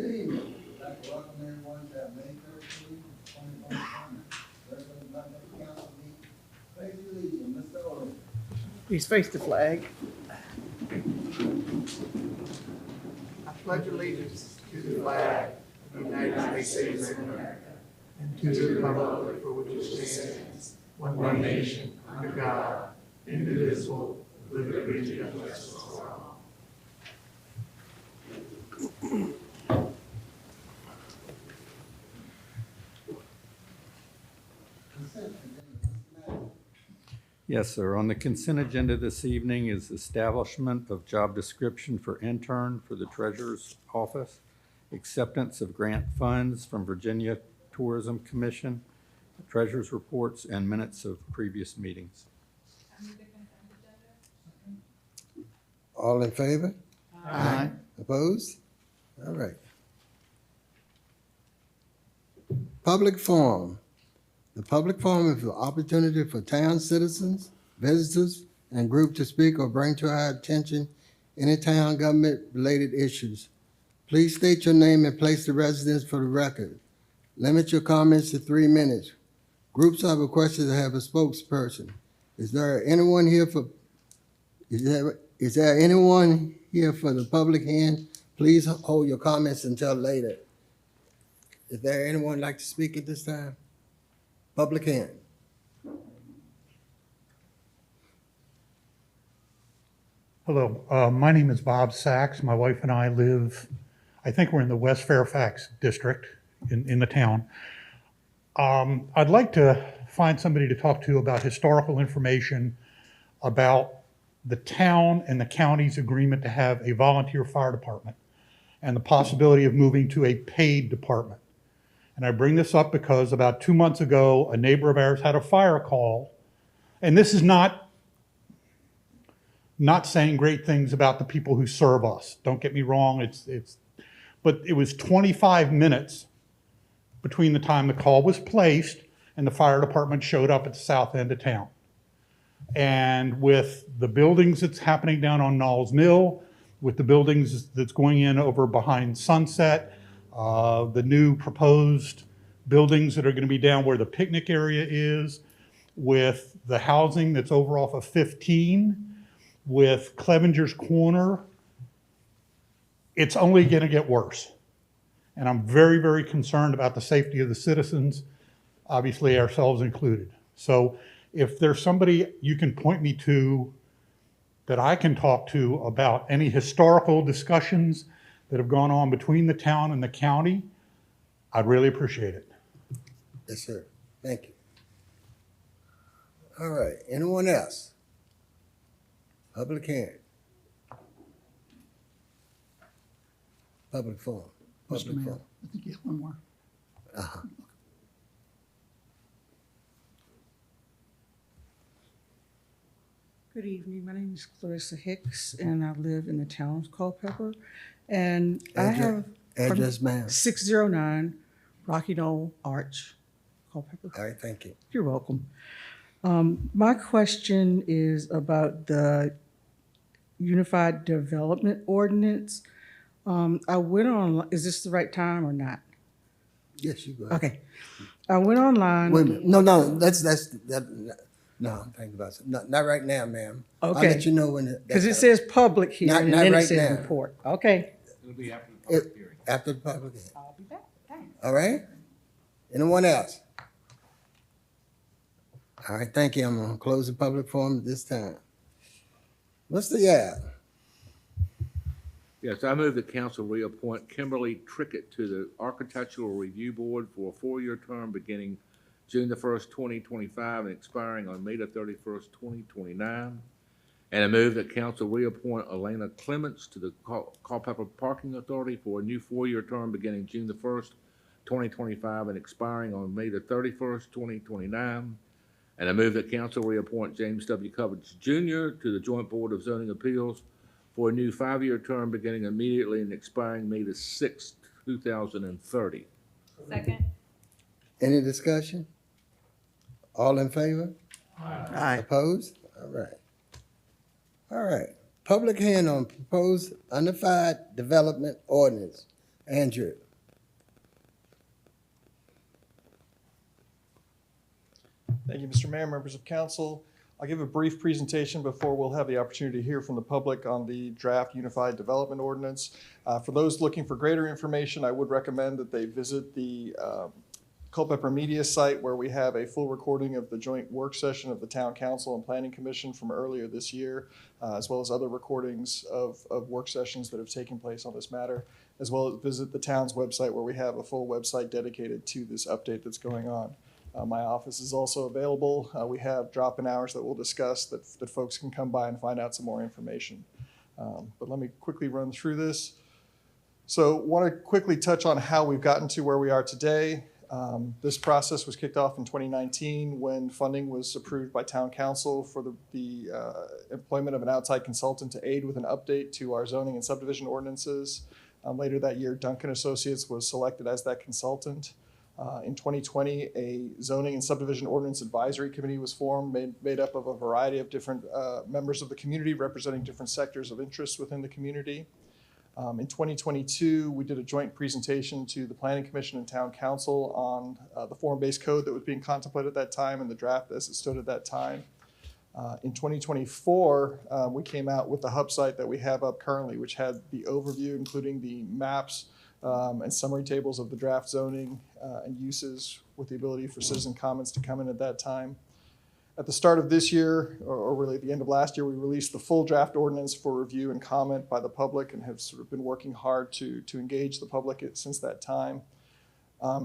Good evening. I'd like to welcome everyone to our May 13th, 2021 regular Monday council meeting. Pledge allegiance, Mr. Owen. Please face the flag. I pledge allegiance to the flag of the United States of America and to the republic for which it stands, one nation, under God, indivisible, with liberty and justice for all. Consent agenda, Mr. Madden. Yes, sir. On the consent agenda this evening is establishment of job description for intern for the treasurer's office, acceptance of grant funds from Virginia Tourism Commission, treasurer's reports, and minutes of previous meetings. All in favor? Aye. Opposed? All right. Public forum. The public forum is an opportunity for town citizens, visitors, and group to speak or bring to our attention any town government-related issues. Please state your name and place of residence for the record. Limit your comments to 3 minutes. Groups are requested to have a spokesperson. Is there anyone here for the public hearing? Please hold your comments until later. Is there anyone like to speak at this time? Public hearing. Hello, my name is Bob Sachs. My wife and I live, I think we're in the West Fairfax district in the town. I'd like to find somebody to talk to about historical information about the town and the county's agreement to have a volunteer fire department and the possibility of moving to a paid department. And I bring this up because about 2 months ago, a neighbor of ours had a fire call. And this is not saying great things about the people who serve us. Don't get me wrong, but it was 25 minutes between the time the call was placed and the fire department showed up at the south end of town. And with the buildings that's happening down on Knowles Mill, with the buildings that's going in over behind Sunset, the new proposed buildings that are going to be down where the picnic area is, with the housing that's over off of 15, with Clevenger's Corner, it's only going to get worse. And I'm very, very concerned about the safety of the citizens, obviously ourselves included. So if there's somebody you can point me to that I can talk to about any historical discussions that have gone on between the town and the county, I'd really appreciate it. Yes, sir. Thank you. All right. Anyone else? Public hearing. Public forum. Mr. Public Mayor, forum. I think you have one more. Uh-huh. Good evening. My name is Clarissa Hicks, and I live in the town of Culpeper. And I have Address, ma'am. 609 Rocky Knoll Arch, Culpeper. All right, thank you. You're welcome. My question is about the Unified Development Ordinance. I went on, is this the right time or not? Yes, you go ahead. Okay. I went online. Wait a minute. No, no, I'm thinking about something. Not right now, ma'am. I'll Okay. let you know when. Because it says public hearing and Not then right it says now. report. Okay. It'll be after the public hearing. After the public hearing. I'll be back. Thanks. All right? Anyone else? All right, thank you. I'm gonna close the public forum at this time. Mr. Yap. Yes, I move that council reappoint Kimberly Trickett to the Architectural Review Board for a 4-year term beginning June the 1st, 2025, and expiring on May the 31st, 2029. And I move that council reappoint Elena Clements to the Culpeper Parking Authority for a new 4-year term beginning June the 1st, 2025, and expiring on May the 31st, 2029. And I move that council reappoint James W. Covers Jr. to the Joint Board of Zoning Appeals for a new 5-year term beginning immediately and expiring May the 6th, 2030. Second. Any discussion? All in favor? Aye. Opposed? All right. All right. Public hearing on proposed unified development ordinance. Andrew. Thank you, Mr. Mayor, members of council. I'll give a brief presentation before we'll have the opportunity to hear from the public on the draft Unified Development Ordinance. For those looking for greater information, I would recommend that they visit the Culpeper Media site, where we have a full recording of the joint work session of the Town Council and Planning Commission from earlier this year, as well as other recordings of work sessions that have taken place on this matter, as well as visit the town's website, where we have a full website dedicated to this update that's going on. My office is also available. We have drop-in hours that we'll discuss that folks can come by and find out some more information. But let me quickly run through this. So want to quickly touch on how we've gotten to where we are today. This process was kicked off in 2019 when funding was approved by Town Council for the employment of an outside consultant to aid with an update to our zoning and subdivision ordinances. Later that year, Duncan Associates was selected as that consultant. In 2020, a zoning and subdivision ordinance advisory committee was formed, made up of a variety of different members of the community representing different sectors of interest within the community. In 2022, we did a joint presentation to the Planning Commission and Town Council on the form-based code that was being contemplated at that time and the draft as it stood at that time. In 2024, we came out with the hub site that we have up currently, which had the overview, including the maps and summary tables of the draft zoning and uses, with the ability for citizen comments to come in at that time. At the start of this year, or really at the end of last year, we released the full draft ordinance for review and comment by the public, and have sort of been working hard to engage the public since that time.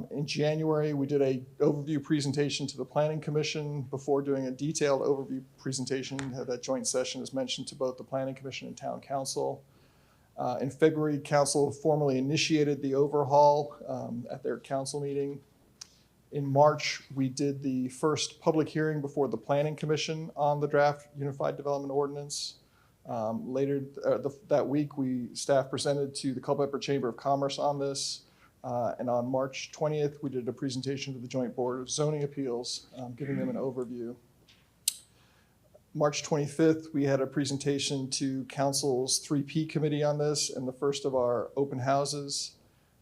In January, we did an overview presentation to the Planning Commission before doing a detailed overview presentation. That joint session is mentioned to both the Planning Commission and Town Council. In February, Council formally initiated the overhaul at their council meeting. In March, we did the first public hearing before the Planning Commission on the draft Unified Development Ordinance. Later that week, staff presented to the Culpeper Chamber of Commerce on this. And on March 20th, we did a presentation to the Joint Board of Zoning Appeals, giving them an overview. March 25th, we had a presentation to Council's 3P committee on this, and the first of our open houses.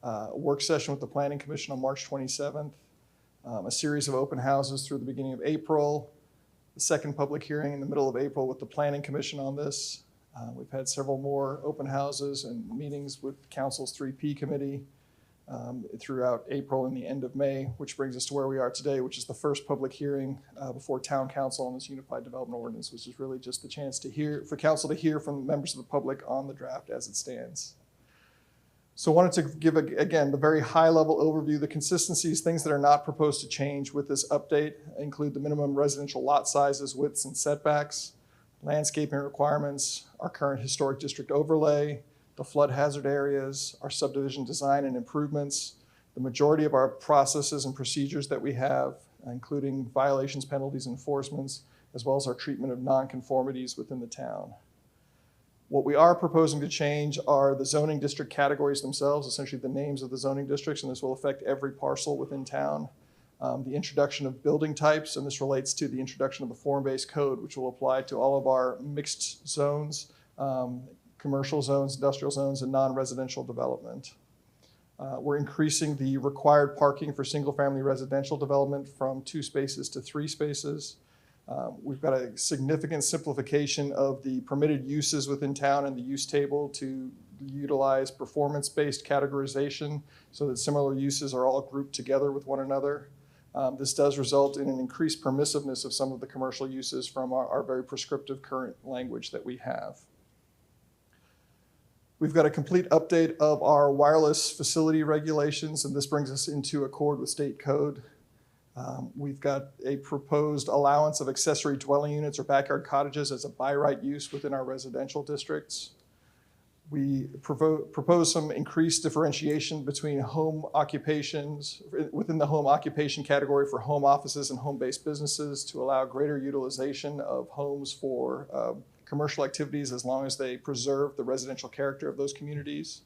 A work session with the Planning Commission on March 27th. A series of open houses through the beginning of April. The second public hearing in the middle of April with the Planning Commission on this. We've had several more open houses and meetings with Council's 3P committee throughout April and the end of May, which brings us to where we are today, which is the first public hearing before Town Council on this Unified Development Ordinance, which is really just the chance for Council to hear from members of the public on the draft as it stands. So I wanted to give, again, the very high-level overview. The consistencies, things that are not proposed to change with this update, include the minimum residential lot sizes, widths, and setbacks, landscaping requirements, our current historic district overlay, the flood hazard areas, our subdivision design and improvements, the majority of our processes and procedures that we have, including violations, penalties, enforcements, as well as our treatment of nonconformities within the town. What we are proposing to change are the zoning district categories themselves, essentially the names of the zoning districts, and this will affect every parcel within town. The introduction of building types, and this relates to the introduction of the form-based code, which will apply to all of our mixed zones, commercial zones, industrial zones, and non-residential development. We're increasing the required parking for single-family residential development from 2 spaces to 3 spaces. We've got a significant simplification of the permitted uses within town and the use table to utilize performance-based categorization so that similar uses are all grouped together with one another. This does result in an increased permissiveness of some of the commercial uses from our very prescriptive current language that we have. We've got a complete update of our wireless facility regulations, and this brings us into accord with state code. We've got a proposed allowance of accessory dwelling units or backyard cottages as a by right use within our residential districts. We propose some increased differentiation between home occupations, within the home occupation category for home offices and home-based businesses to allow greater utilization of homes for commercial activities as long as they preserve the residential character of those communities.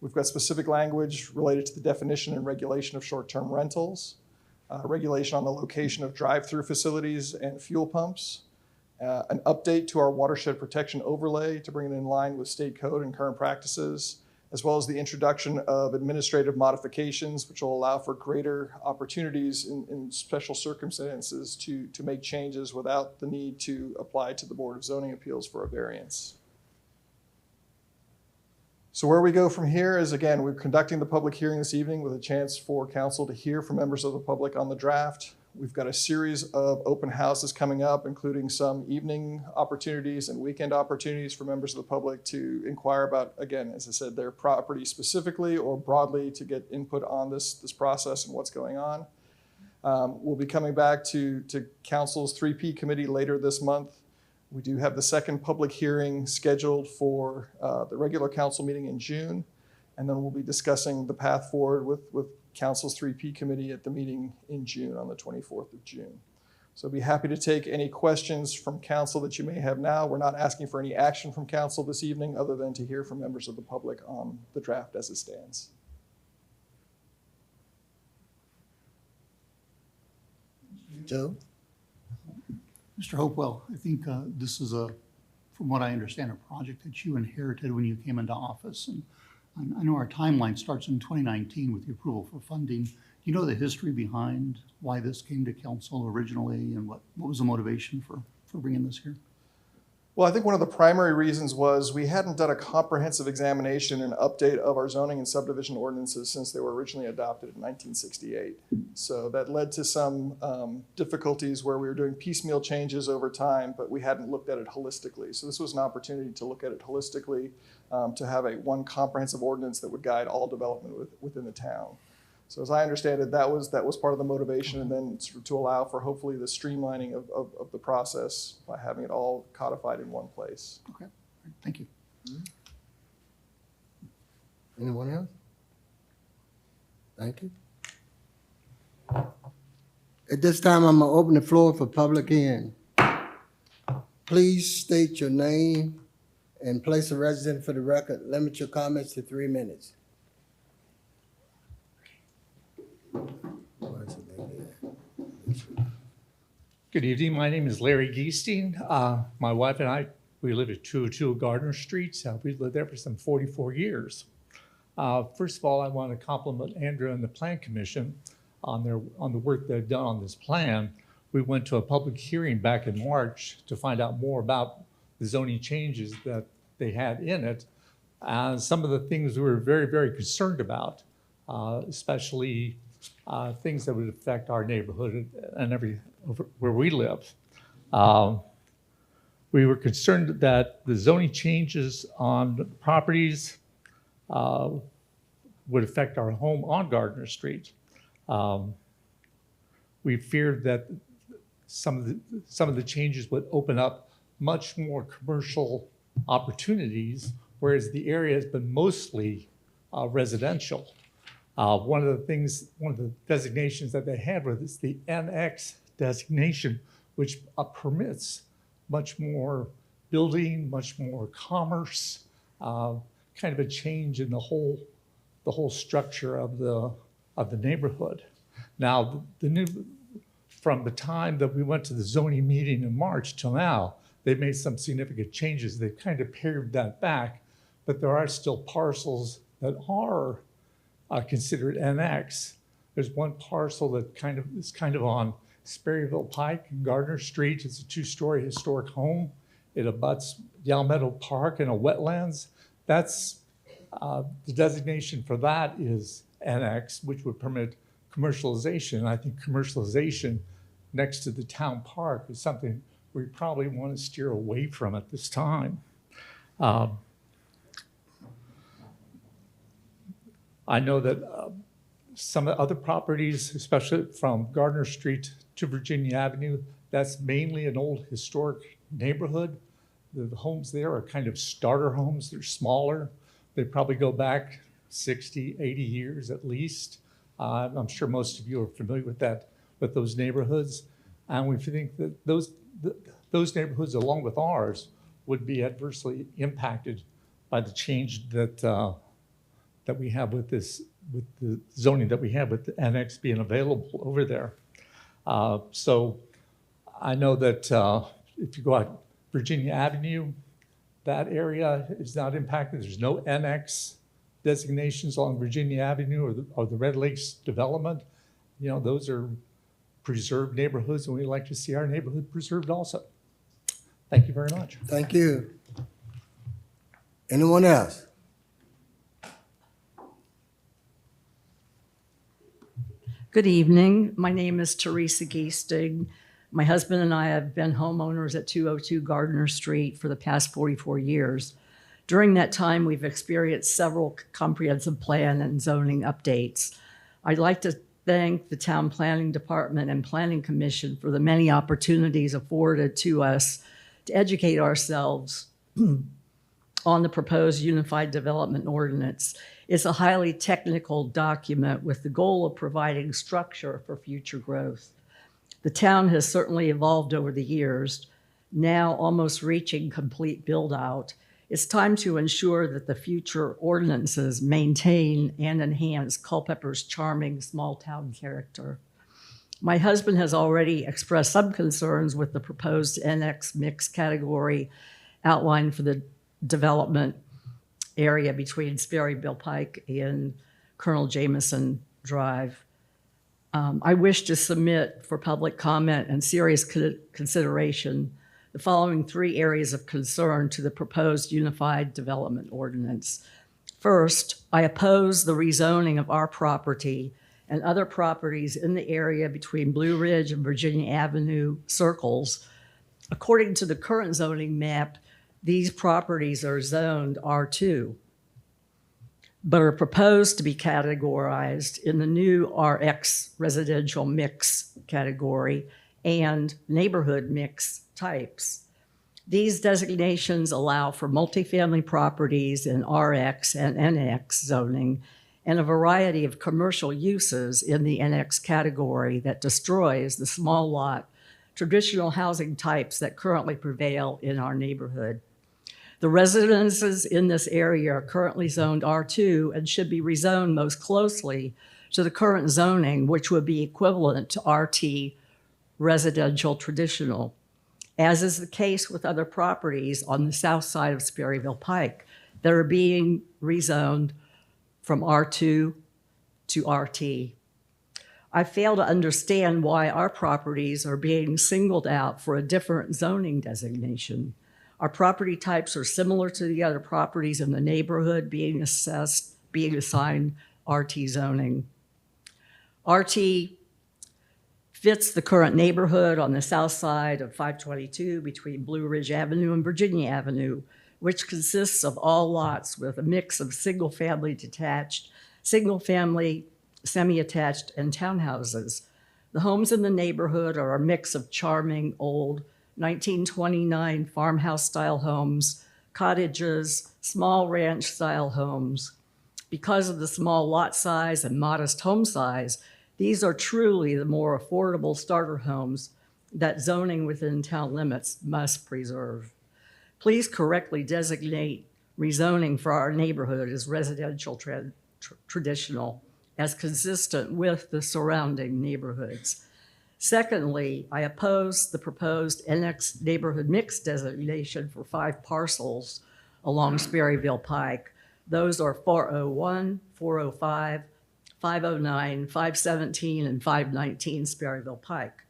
We've got specific language related to the definition and regulation of short-term rentals, regulation on the location of drive-through facilities and fuel pumps, an update to our watershed protection overlay to bring it in line with state code and current practices, as well as the introduction of administrative modifications, which will allow for greater opportunities in special circumstances to make changes without the need to apply to the Board of Zoning Appeals for a variance. So where we go from here is, again, we're conducting the public hearing this evening with a chance for council to hear from members of the public on the draft. We've got a series of open houses coming up, including some evening opportunities and weekend opportunities for members of the public to inquire about, again, as I said, their property specifically or broadly to get input on this process and what's going on. We'll be coming back to council's 3P committee later this month. We do have the second public hearing scheduled for the regular council meeting in June. And then we'll be discussing the path forward with council's 3P committee at the meeting in June on the 24th of June. So I'd be happy to take any questions from council that you may have now. We're not asking for any action from council this evening other than to hear from members of the public on the draft as it stands. Joe? Mr. Hopewell, I think this is from what I understand, a project that you inherited when you came into office. And I know our timeline starts in 2019 with the approval for funding. Do you know the history behind why this came to council originally and what was the motivation for bringing this here? Well, I think one of the primary reasons was we hadn't done a comprehensive examination and update of our zoning and subdivision ordinances since they were originally adopted in 1968. So that led to some difficulties where we were doing piecemeal changes over time, but we hadn't looked at it holistically. So this was an opportunity to look at it holistically, to have one comprehensive ordinance that would guide all development within the town. So as I understand it, that was part of the motivation, and then to allow for hopefully the streamlining of the process by having it all codified in one place. Okay, thank you. Anyone else? Thank you. At this time, I'm gonna open the floor for public hearing. Please state your name and place of residence for the record. Limit your comments to 3 minutes. Good evening. My name is Larry Geesting. My wife and I, we live at 202 Gardner Street. We've lived there for some 44 years. First of all, I want to compliment Andrew and the Plan Commission on the work they've done on this plan. We went to a public hearing back in March to find out more about the zoning changes that they had in it. Some of the things we were very, very concerned about, especially things that would affect our neighborhood and where we live. We were concerned that the zoning changes on properties would affect our home on Gardner Street. We feared that some of the changes would open up much more commercial opportunities, whereas the area has been mostly residential. One of the designations that they had was the NX designation, which permits much more building, much more commerce, kind of a change in the whole structure of the neighborhood. Now, from the time that we went to the zoning meeting in March till now, they've made some significant changes. They've kind of pared that back, but there are still parcels that are considered NX. There's one parcel that is kind of on Sperryville Pike and Gardner Street. It's a 2-story historic home. It abuts Yalmeadow Park and a wetlands. That's the designation for that is NX, which would permit commercialization. I think commercialization next to the town park is something we probably want to steer away from at this time. I know that some other properties, especially from Gardner Street to Virginia Avenue, that's mainly an old historic neighborhood. The homes there are kind of starter homes. They're smaller. They probably go back 60, 80 years at least. I'm sure most of you are familiar with those neighborhoods. And we think that those neighborhoods, along with ours, would be adversely impacted by the change that we have with the zoning that we have with the NX being available over there. So I know that if you go out Virginia Avenue, that area is not impacted. There's no NX designations on Virginia Avenue or the Red Lakes development, those are preserved neighborhoods, and we like to see our neighborhood preserved also. Thank you very much. Thank you. Anyone else? Good evening. My name is Teresa Geesting. My husband and I have been homeowners at 202 Gardner Street for the past 44 years. During that time, we've experienced several comprehensive plan and zoning updates. I'd like to thank the Town Planning Department and Planning Commission for the many opportunities afforded to us to educate ourselves on the proposed Unified Development Ordinance. It's a highly technical document with the goal of providing structure for future growth. The town has certainly evolved over the years, now almost reaching complete build-out. It's time to ensure that the future ordinances maintain and enhance Culpeper's charming small-town character. My husband has already expressed some concerns with the proposed NX mix category outlined for the development area between Sperryville Pike and Colonel Jameson Drive. I wish to submit for public comment and serious consideration the following 3 areas of concern to the proposed Unified Development Ordinance. First, I oppose the rezoning of our property and other properties in the area between Blue Ridge and Virginia Avenue circles. According to the current zoning map, these properties are zoned R2, but are proposed to be categorized in the new RX residential mix category and neighborhood mix types. These designations allow for multifamily properties in RX and NX zoning and a variety of commercial uses in the NX category that destroys the small lot traditional housing types that currently prevail in our neighborhood. The residences in this area are currently zoned R2 and should be rezoned most closely to the current zoning, which would be equivalent to RT residential traditional, as is the case with other properties on the south side of Sperryville Pike that are being rezoned from R2 to RT. I fail to understand why our properties are being singled out for a different zoning designation. Our property types are similar to the other properties in the neighborhood being assigned RT zoning. RT fits the current neighborhood on the south side of 522 between Blue Ridge Avenue and Virginia Avenue, which consists of all lots with a mix of single-family detached, single-family semi-attached, and townhouses. The homes in the neighborhood are a mix of charming old 1929 farmhouse-style homes, cottages, small ranch-style homes. Because of the small lot size and modest home size, these are truly the more affordable starter homes that zoning within town limits must preserve. Please correctly designate rezoning for our neighborhood as residential traditional, as consistent with the surrounding neighborhoods. Secondly, I oppose the proposed NX neighborhood mix designation for 5 parcels along Sperryville Pike. Those are 401, 405, 509, 517, and 519 Sperryville Pike.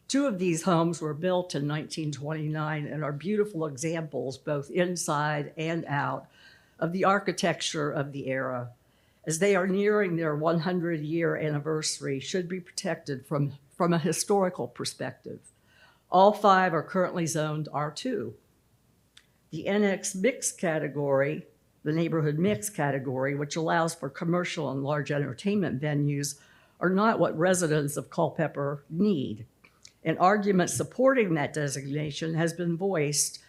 2 of these homes were built in 1929 and are beautiful examples, both inside and out, of the architecture of the era. As they are nearing their 100-year anniversary, should be protected from a historical perspective. All 5 are currently zoned R2. The NX mix category, the neighborhood mix category, which allows for commercial and large entertainment venues, are not what residents of Culpeper need. An argument supporting that designation has been voiced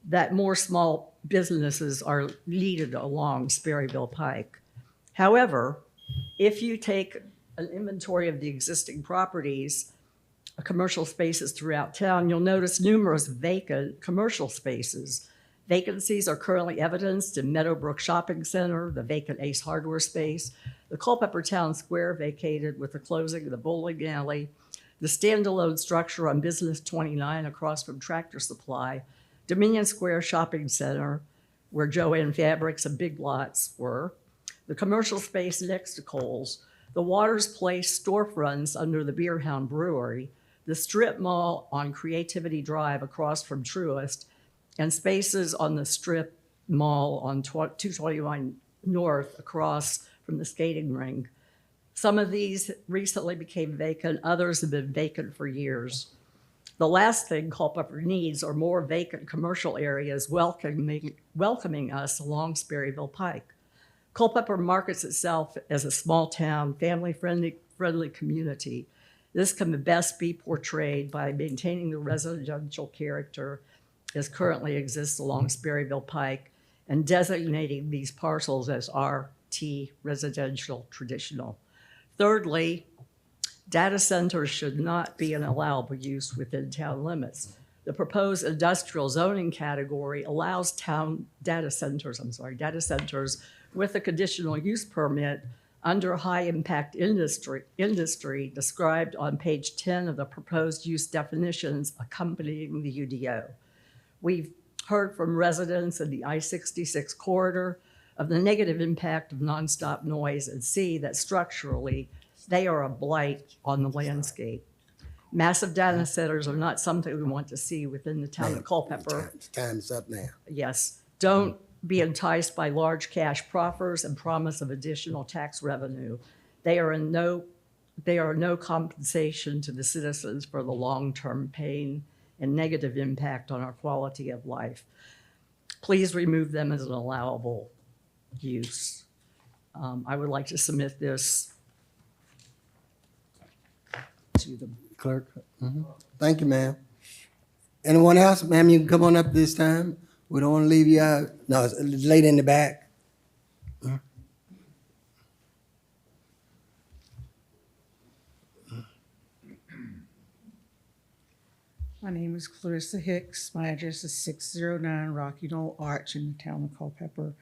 that more small businesses are needed along Sperryville Pike. However, if you take an inventory of the existing properties, commercial spaces throughout town, you'll notice numerous vacant commercial spaces. Vacancies are currently evidenced in Meadowbrook Shopping Center, the vacant Ace Hardware space, the Culpeper Town Square vacated with the closing of the bowling alley, the standalone structure on Business 29 across from Tractor Supply, Dominion Square Shopping Center, where Jo-Ann Fabrics and Big Lots were, the commercial space next to Kohl's, the Waters Place storefronts under the Beer Hound Brewery, the strip mall on Creativity Drive across from Truist, and spaces on the strip mall on 221 North across from the skating rink. Some of these recently became vacant, others have been vacant for years. The last thing Culpeper needs are more vacant commercial areas welcoming us along Sperryville Pike. Culpeper markets itself as a small town, family-friendly community. This can best be portrayed by maintaining the residential character as currently exists along Sperryville Pike and designating these parcels as RT residential traditional. Thirdly, data centers should not be an allowable use within town limits. The proposed industrial zoning category allows data centers with a conditional use permit under high-impact industry described on page 10 of the proposed use definitions accompanying the UDO. We've heard from residents in the I-66 corridor of the negative impact of nonstop noise and see that structurally they are a blight on the landscape. Massive data centers are not something we want to see within the town of Culpeper. Time's up now. Yes, don't be enticed by large cash proffers and promise of additional tax revenue. They are no compensation to the citizens for the long-term pain and negative impact on our quality of life. Please remove them as an allowable use. I would like to submit this to the Clerk? Thank you, ma'am. Anyone else? Ma'am, you can come on up this time. We don't want to leave you out. No, it's late in the back. My name is Clarissa Hicks. My address is 609 Rocky Knoll Arch in the town of Culpeper.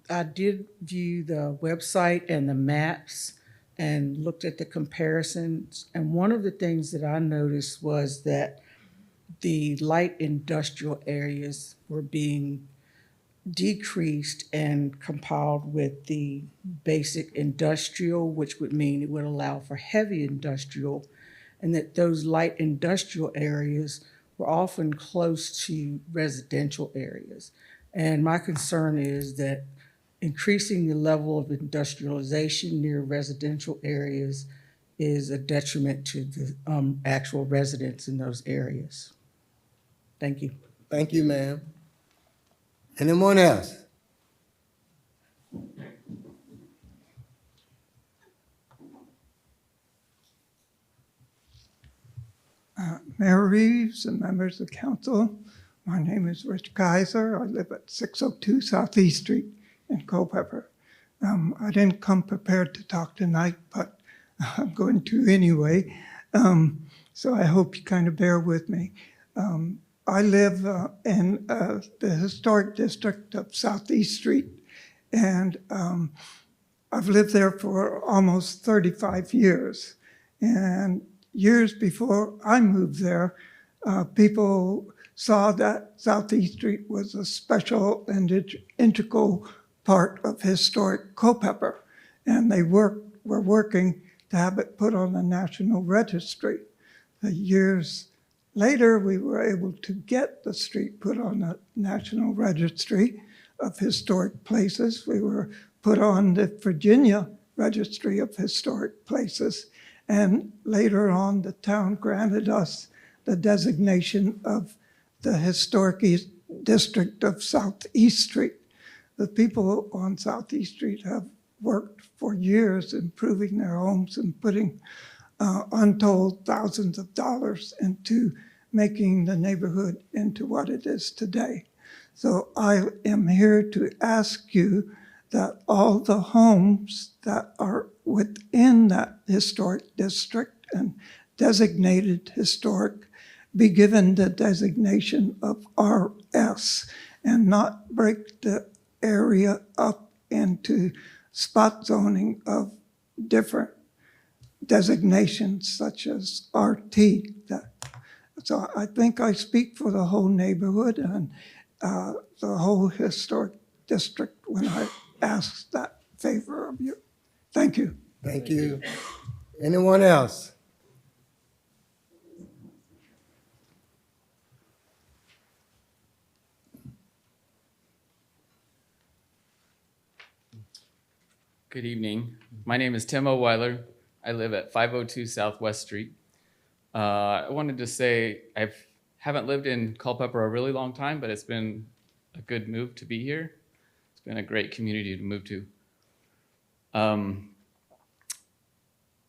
I did view the website and the maps and looked at the comparisons. And one of the things that I noticed was that the light industrial areas were being decreased and compiled with the basic industrial, which would mean it would allow for heavy industrial, and that those light industrial areas were often close to residential areas. And my concern is that increasing the level of industrialization near residential areas is a detriment to the actual residents in those areas. Thank you. Thank you, ma'am. Anyone else? Mayor Reeves and members of council, my name is Rich Kaiser. I live at 602 Southeast Street in Culpeper. I didn't come prepared to talk tonight, but I'm going to anyway. So I hope you kind of bear with me. I live in the historic district of Southeast Street, and I've lived there for almost 35 years. And years before I moved there, people saw that Southeast Street was a special and integral part of historic Culpeper, and they were working to have it put on the National Registry. Years later, we were able to get the street put on the National Registry of Historic Places. We were put on the Virginia Registry of Historic Places, and later on, the town granted us the designation of the Historic District of Southeast Street. The people on Southeast Street have worked for years improving their homes and putting untold thousands of dollars into making the neighborhood into what it is today. So I am here to ask you that all the homes that are within that historic district and designated historic be given the designation of RS and not break the area up into spot zoning of different designations such as RT. So I think I speak for the whole neighborhood and the whole historic district when I ask that favor of you. Thank you. Thank you. Anyone else? Good evening. My name is Tim O'Weiler. I live at 502 Southwest Street. I wanted to say I haven't lived in Culpeper a really long time, but it's been a good move to be here. It's been a great community to move to.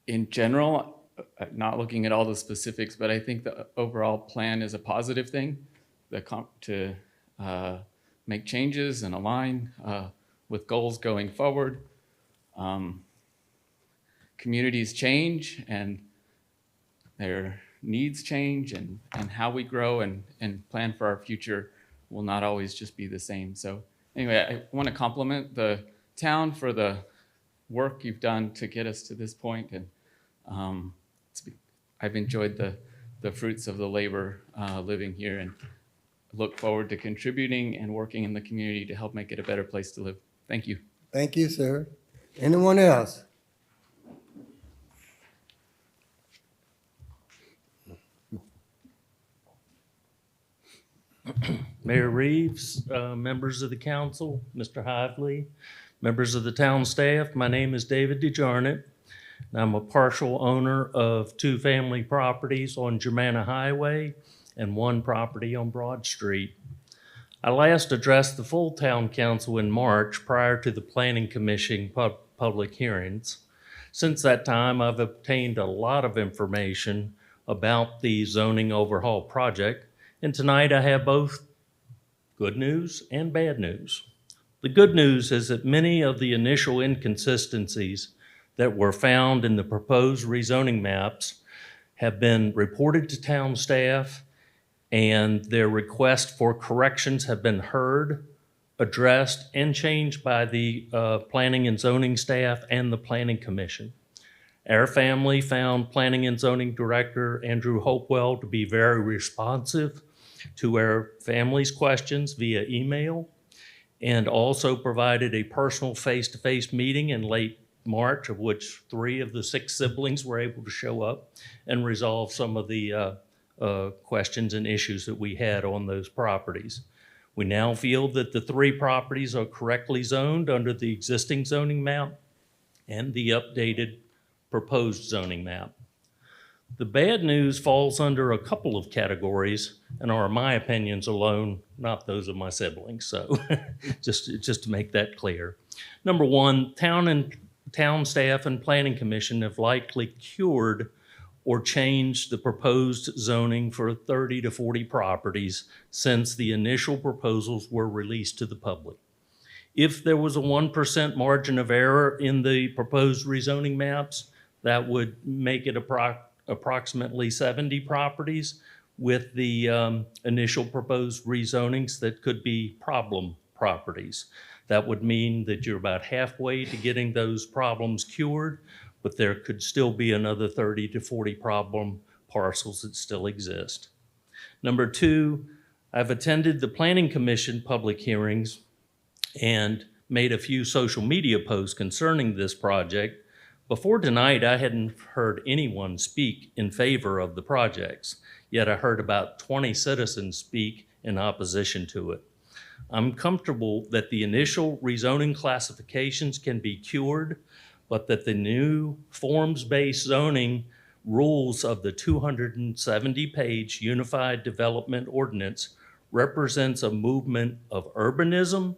In general, not looking at all the specifics, but I think the overall plan is a positive thing to make changes and align with goals going forward. Communities change and their needs change, and how we grow and plan for our future will not always just be the same. So anyway, I want to compliment the town for the work you've done to get us to this point, and I've enjoyed the fruits of the labor living here, and look forward to contributing and working in the community to help make it a better place to live. Thank you. Thank you, sir. Anyone else? Mayor Reeves, members of the council, Mr. Hively, members of the town staff, my name is David DeJarnett. And I'm a partial owner of 2 family properties on Germanna Highway and 1 property on Broad Street. I last addressed the full town council in March prior to the Planning Commission public hearings. Since that time, I've obtained a lot of information about the zoning overhaul project, and tonight I have both good news and bad news. The good news is that many of the initial inconsistencies that were found in the proposed rezoning maps have been reported to town staff, and their request for corrections have been heard, addressed, and changed by the planning and zoning staff and the planning commission. Our family found Planning and Zoning Director Andrew Hopewell to be very responsive to our family's questions via email, and also provided a personal face-to-face meeting in late March, of which 3 of the 6 siblings were able to show up and resolve some of the questions and issues that we had on those properties. We now feel that the 3 properties are correctly zoned under the existing zoning map and the updated proposed zoning map. The bad news falls under a couple of categories and are my opinions alone, not those of my siblings. So just to make that clear. Number 1, town staff and planning commission have likely cured or changed the proposed zoning for 30 to 40 properties since the initial proposals were released to the public. If there was a 1% margin of error in the proposed rezoning maps, that would make it approximately 70 properties with the initial proposed rezonings that could be problem properties. That would mean that you're about halfway to getting those problems cured, but there could still be another 30 to 40 problem parcels that still exist. Number 2, I've attended the Planning Commission public hearings and made a few social media posts concerning this project. Before tonight, I hadn't heard anyone speak in favor of the projects, yet I heard about 20 citizens speak in opposition to it. I'm comfortable that the initial rezoning classifications can be cured, but that the new forms-based zoning rules of the 270-page Unified Development Ordinance represents a movement of urbanism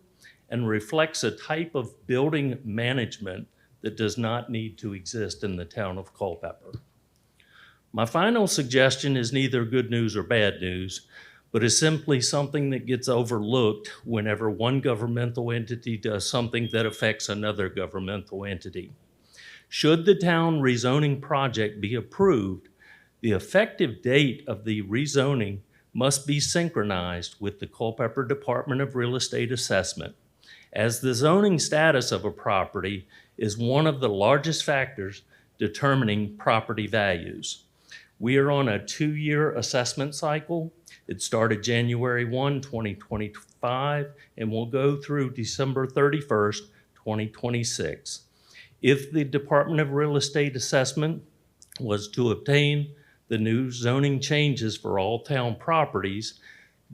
and reflects a type of building management that does not need to exist in the town of Culpeper. My final suggestion is neither good news or bad news, but is simply something that gets overlooked whenever one governmental entity does something that affects another governmental entity. Should the town rezoning project be approved, the effective date of the rezoning must be synchronized with the Culpeper Department of Real Estate Assessment, as the zoning status of a property is one of the largest factors determining property values. We are on a 2-year assessment cycle. It started January 1, 2025, and will go through December 31st, 2026. If the Department of Real Estate Assessment was to obtain the new zoning changes for all town properties,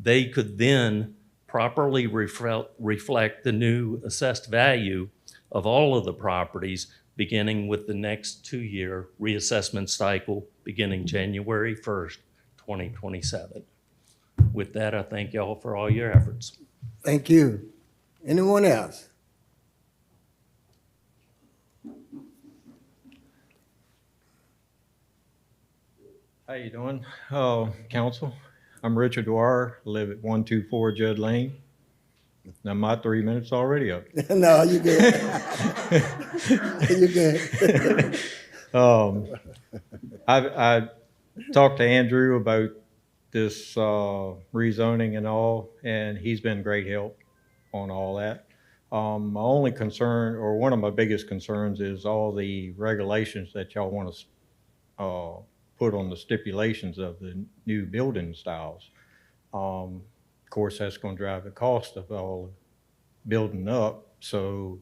they could then properly reflect the new assessed value of all of the properties, beginning with the next 2-year reassessment cycle beginning January 1st, 2027. With that, I thank y'all for all your efforts. Thank you. Anyone else? How you doing, council? I'm Richard Dwyer, live at 124 Judd Lane. Now my 3 minutes already up. No, you good. You good. I talked to Andrew about this rezoning and all, and he's been great help on all that. My only concern, or one of my biggest concerns, is all the regulations that y'all want to put on the stipulations of the new building styles. Of course, that's going to drive the cost of all building up. So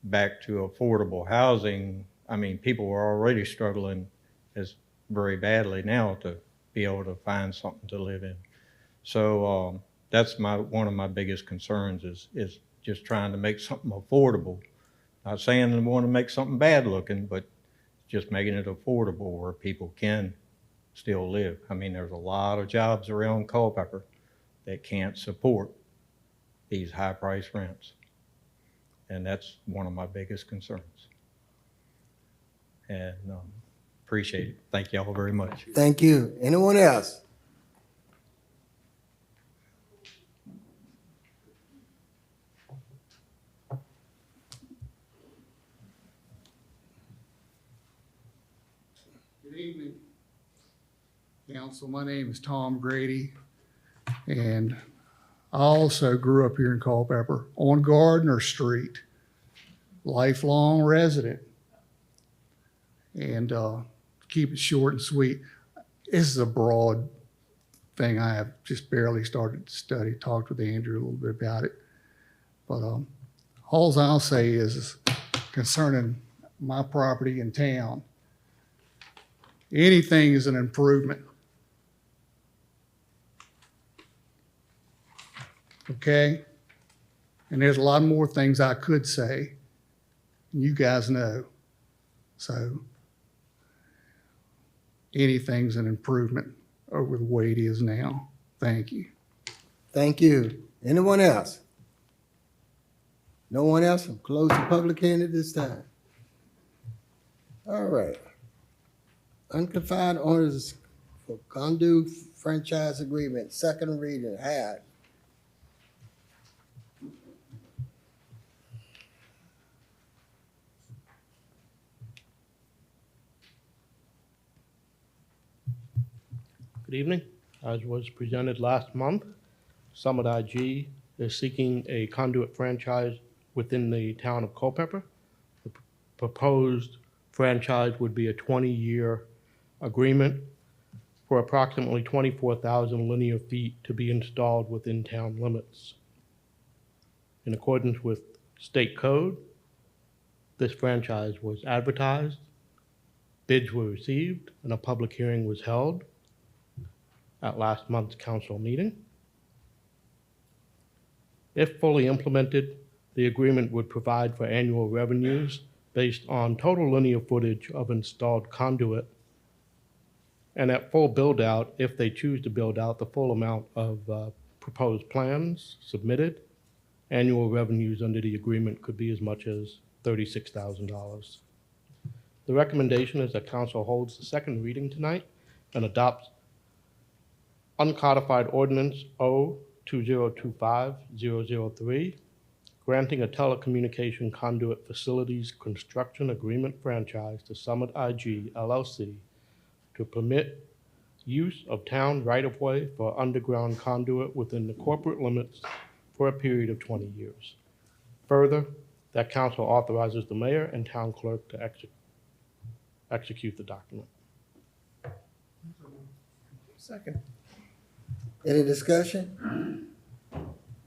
back to affordable housing, I mean, people are already struggling very badly now to be able to find something to live in. So that's one of my biggest concerns is just trying to make something affordable. Not saying I want to make something bad looking, but just making it affordable where people can still live. I mean, there's a lot of jobs around Culpeper that can't support these high price rents. And that's one of my biggest concerns. And appreciate it. Thank you all very much. Thank you. Anyone else? Good evening, council. My name is Tom Grady, and I also grew up here in Culpeper on Gardner Street, lifelong resident. And keep it short and sweet. This is a broad thing. I have just barely started to study, talked with Andrew a little bit about it. But all I'll say is concerning my property in town, anything is an improvement. Okay? And there's a lot more things I could say. You guys know. So anything's an improvement over the way it is now. Thank you. Thank you. Anyone else? No one else? I'll close the public hearing at this time. All right. Unconfined owners for Condu franchise agreement, second reading, had. Good evening. As was presented last month, Summit IG is seeking a conduit franchise within the town of Culpeper. The proposed franchise would be a 20-year agreement for approximately 24,000 linear feet to be installed within town limits. In accordance with state code, this franchise was advertised, bids were received, and a public hearing was held at last month's council meeting. If fully implemented, the agreement would provide for annual revenues based on total linear footage of installed conduit, and at full build-out, if they choose to build out the full amount of proposed plans submitted, annual revenues under the agreement could be as much as $36,000. The recommendation is that council holds the second reading tonight and adopts uncodified ordinance O-2025-003, granting a telecommunication conduit facilities construction agreement franchise to Summit IG LLC to permit use of town right-of-way for underground conduit within the corporate limits for a period of 20 years. Further, that council authorizes the mayor and town clerk to execute the document. Second. Any discussion?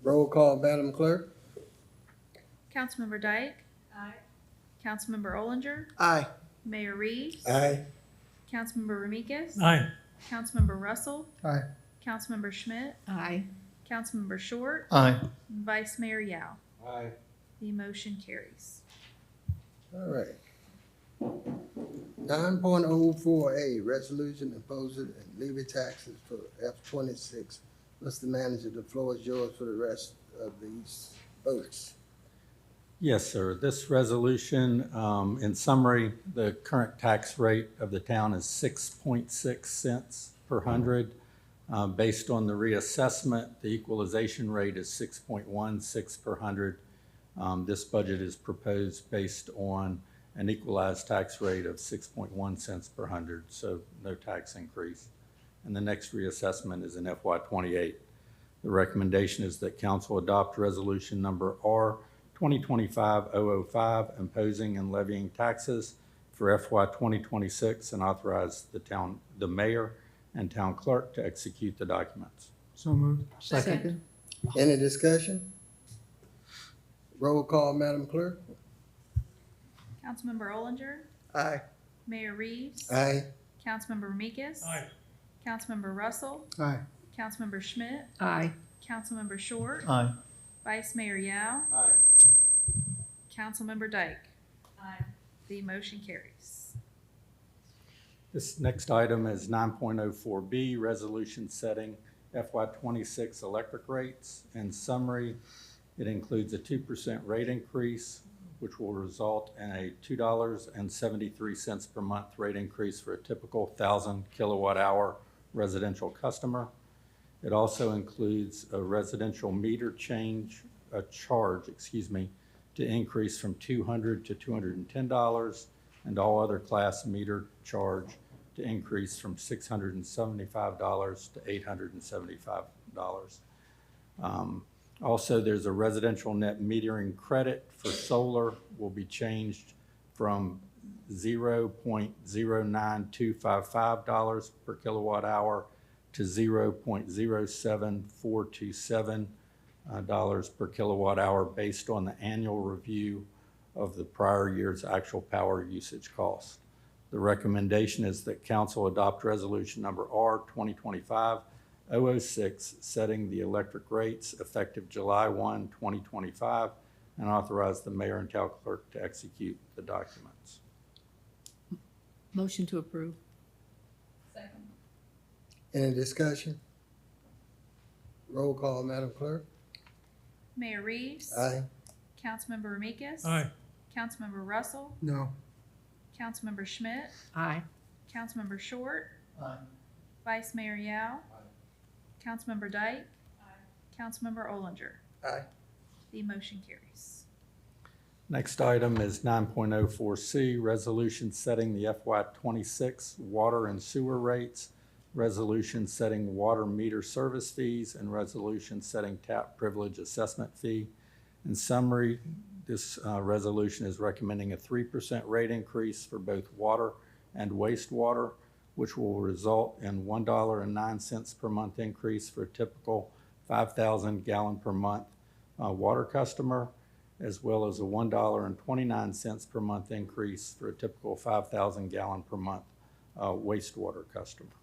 Roll call, Madam Clerk. Councilmember Dyke. Aye. Councilmember Olinger. Aye. Mayor Reeves. Aye. Councilmember Ramikis. Aye. Councilmember Russell. Aye. Councilmember Schmidt. Aye. Councilmember Short. Aye. And Vice Mayor Yao. Aye. The motion carries. All right. 9.04A, resolution imposing and levy taxes for F-26. Mr. Manager, the floor is yours for the rest of these votes. Yes, sir. This resolution, in summary, the current tax rate of the town is 6.6 cents per hundred. Based on the reassessment, the equalization rate is 6.16 per hundred. This budget is proposed based on an equalized tax rate of 6.1 cents per hundred, so no tax increase. And the next reassessment is in FY28. The recommendation is that council adopt resolution number R 2025-005, imposing and levying taxes for FY 2026, and authorize the mayor and town clerk to execute the documents. So moved. Second. Any discussion? Roll call, Madam Clerk. Councilmember Olinger. Aye. Mayor Reeves. Aye. Councilmember Ramikis. Aye. Councilmember Russell. Aye. Councilmember Schmidt. Aye. Councilmember Short. Aye. Vice Mayor Yao. Aye. Councilmember Dyke. Aye. The motion carries. This next item is 9.04B, resolution setting FY26 electric rates. In summary, it includes a 2% rate increase, which will result in a $2.73 per month rate increase for a typical 1,000 kilowatt hour residential customer. It also includes a residential meter charge, to increase from $200 to $210, and all other class meter charge to increase from $675 to $875. Also, there's a residential net metering credit for solar will be changed from $0.09255 per kilowatt hour to $0.07427 per kilowatt hour based on the annual review of the prior year's actual power usage costs. The recommendation is that council adopt resolution number R 2025-006, setting the electric rates effective July 1, 2025, and authorize the mayor and town clerk to execute the documents. Motion to approve. Any discussion? Roll call, Madam Clerk. Mayor Reeves. Aye. Councilmember Ramikis. Aye. Councilmember Russell. No. Councilmember Schmidt. Aye. Councilmember Short. Aye. Vice Mayor Yao. Councilmember Dyke. Councilmember Olinger. Aye. The motion carries. Next item is 9.04C, resolution setting the FY26 water and sewer rates, resolution setting water meter service fees, and resolution setting tap privilege assessment fee. In summary, this resolution is recommending a 3% rate increase for both water and wastewater, which will result in $1.09 per month increase for a typical 5,000 gallon per month water customer, as well as a $1.29 per month increase for a typical 5,000 gallon per month wastewater customer.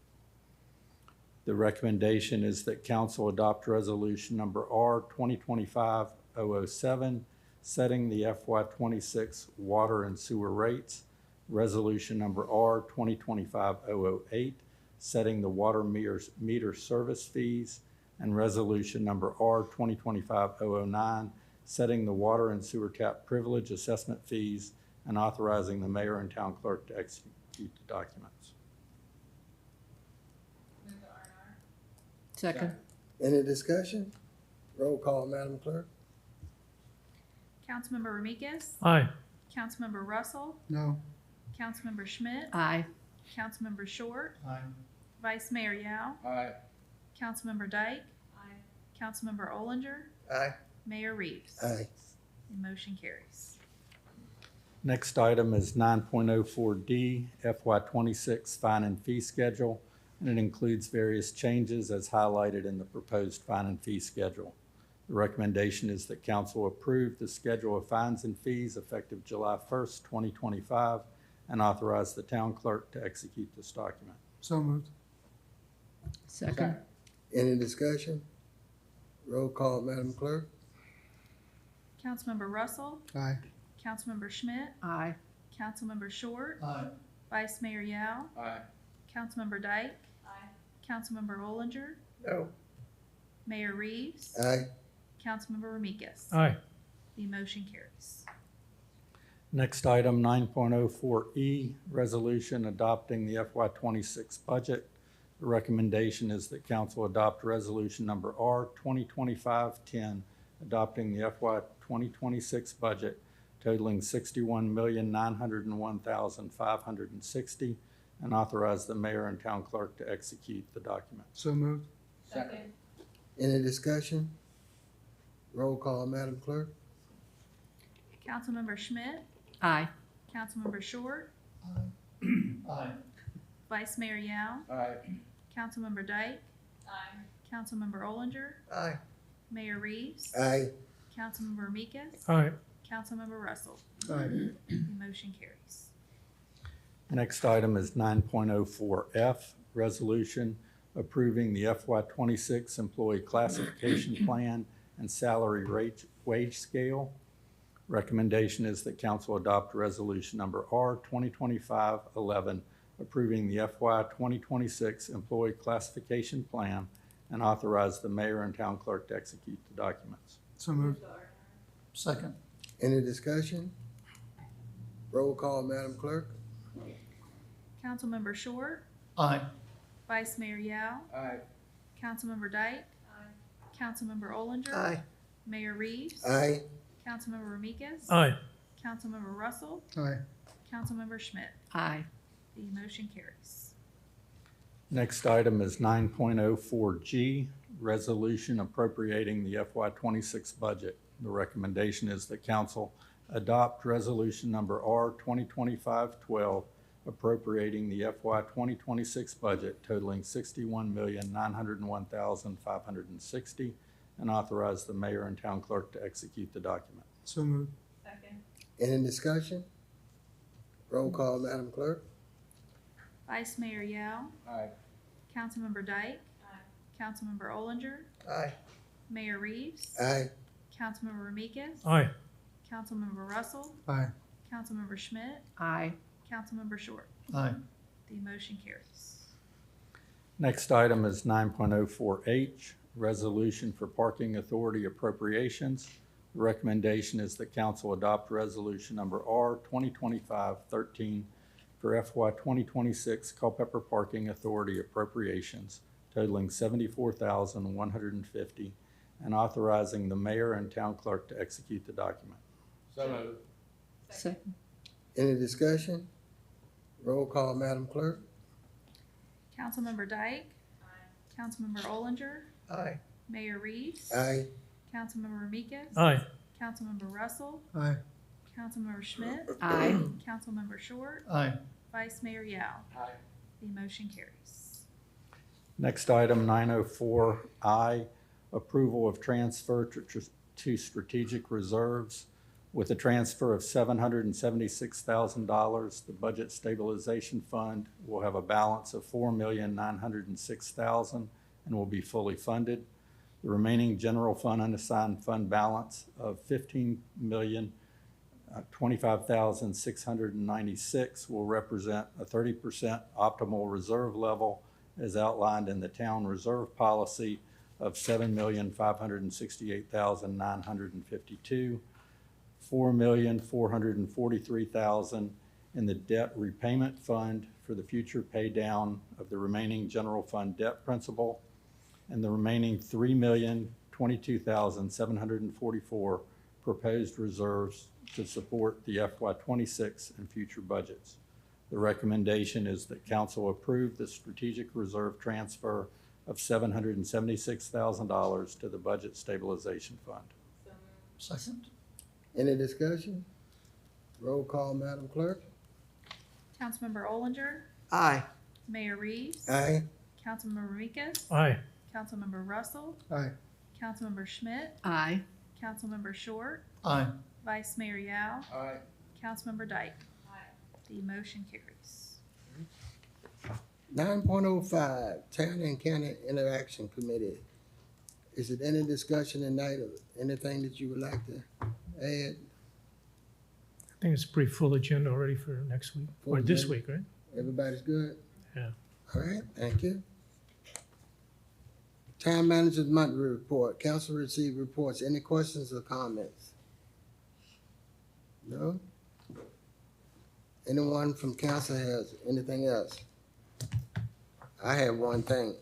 The recommendation is that council adopt resolution number R 2025-007, setting the FY26 water and sewer rates, resolution number R 2025-008, setting the water meter service fees, and resolution number R 2025-009, setting the water and sewer tap privilege assessment fees, and authorizing the mayor and town clerk to execute the documents. Second. Any discussion? Roll call, Madam Clerk. Councilmember Ramikis. Aye. Councilmember Russell. No. Councilmember Schmidt. Aye. Councilmember Short. Aye. Vice Mayor Yao. Aye. Councilmember Dyke. Aye. Councilmember Olinger. Aye. Mayor Reeves. Aye. The motion carries. Next item is 9.04D, FY26 fine and fee schedule, and it includes various changes as highlighted in the proposed fine and fee schedule. The recommendation is that council approve the schedule of fines and fees effective July 1st, 2025, and authorize the town clerk to execute this document. So moved. Second. Any discussion? Roll call, Madam Clerk. Councilmember Russell, Aye. Councilmember Schmidt, Aye. Councilmember Short, Aye. Vice Mayor Yao, Aye. Councilmember Dyke, Councilmember Ollinger, No. Mayor Reeves, Aye. Councilmember Ramikis. Aye. The motion carries. Next item, 9.04E, resolution adopting the FY26 budget. The recommendation is that council adopt resolution number R 2025-10, adopting the FY 2026 budget totaling $61,901,560, and authorize the mayor and town clerk to execute the document. So moved. Any discussion? Roll call, Madam Clerk. Councilmember Schmidt, Aye. Councilmember Short, Aye. Vice Mayor Yao, Aye. Councilmember Dyke, Councilmember Ollinger, Aye. Mayor Reeves, Aye. Councilmember Ramikis, Aye. Councilmember Russell. Aye. The motion carries. Next item is 9.04F, resolution approving the FY26 employee classification plan and salary rate wage scale. Recommendation is that council adopt resolution number R 2025-11, approving the FY 2026 employee classification plan, and authorize the mayor and town clerk to execute the documents. So moved. Second. Any discussion? Roll call, Madam Clerk. Councilmember Short, Aye. Vice Mayor Yao, Aye. Councilmember Dyke, Councilmember Ollinger, Mayor Reeves, Aye. Councilmember Ramikis, Aye. Councilmember Russell, Aye. Councilmember Schmidt. Aye. The motion carries. Next item is 9.04G, resolution appropriating the FY26 budget. The recommendation is that council adopt resolution number R 2025-12, appropriating the FY 2026 budget totaling $61,901,560, and authorize the mayor and town clerk to execute the document. So moved. Any discussion? Roll call, Madam Clerk. Vice Mayor Yao, Aye. Councilmember Dyke, Councilmember Ollinger, Aye. Mayor Reeves, Aye. Councilmember Ramikis, Aye. Councilmember Russell, Aye. Councilmember Schmidt, Aye. Councilmember Short. Aye. The motion carries. Next item is 9.04H, resolution for parking authority appropriations. The recommendation is that council adopt resolution number R 2025-13 for FY 2026 Culpeper Parking Authority appropriations totaling $74,150, and authorizing the mayor and town clerk to execute the document. So moved. Second. Any discussion? Roll call, Madam Clerk. Councilmember Dyke, Councilmember Ollinger, Aye. Mayor Reeves, Aye. Councilmember Ramikis, Aye. Councilmember Russell, Aye. Councilmember Schmidt, Aye. Councilmember Short, Aye. Vice Mayor Yao. Aye. The motion carries. Next item, 904I, approval of transfer to strategic reserves. With a transfer of $776,000, the Budget Stabilization Fund will have a balance of $4,906,000 and will be fully funded. The remaining general fund unassigned fund balance of $15,025,696 will represent a 30% optimal reserve level as outlined in the town reserve policy of $7,568,952, $4,443,000 in the debt repayment fund for the future pay down of the remaining general fund debt principal, and the remaining $3,022,744 proposed reserves to support the FY26 and future budgets. The recommendation is that council approve the strategic reserve transfer of $776,000 to the Budget Stabilization Fund. Second. Any discussion? Roll call, Madam Clerk. Councilmember Ollinger, Aye. Mayor Reeves, Aye. Councilmember Ramikis, Aye. Councilmember Russell, Aye. Councilmember Schmidt, Aye. Councilmember Short, Aye. Vice Mayor Yao, Aye. Councilmember Dyke. The motion carries. 9.05, Town and County Interaction Committee. Is it any discussion tonight of anything that you would like to add? I think it's a pretty full agenda already for next week, Full or this agenda. week, right? Everybody's good? Yeah. All right, thank you. Town Manager's Monthly Report. Council received reports. Any questions or comments? No? Anyone from council has anything else? I have one thing.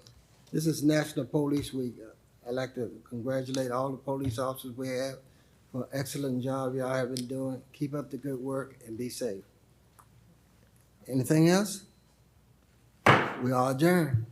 This is National Police Week. I'd like to congratulate all the police officers we have for an excellent job y'all have been doing. Keep up the good work and be safe. Anything else? We all adjourn.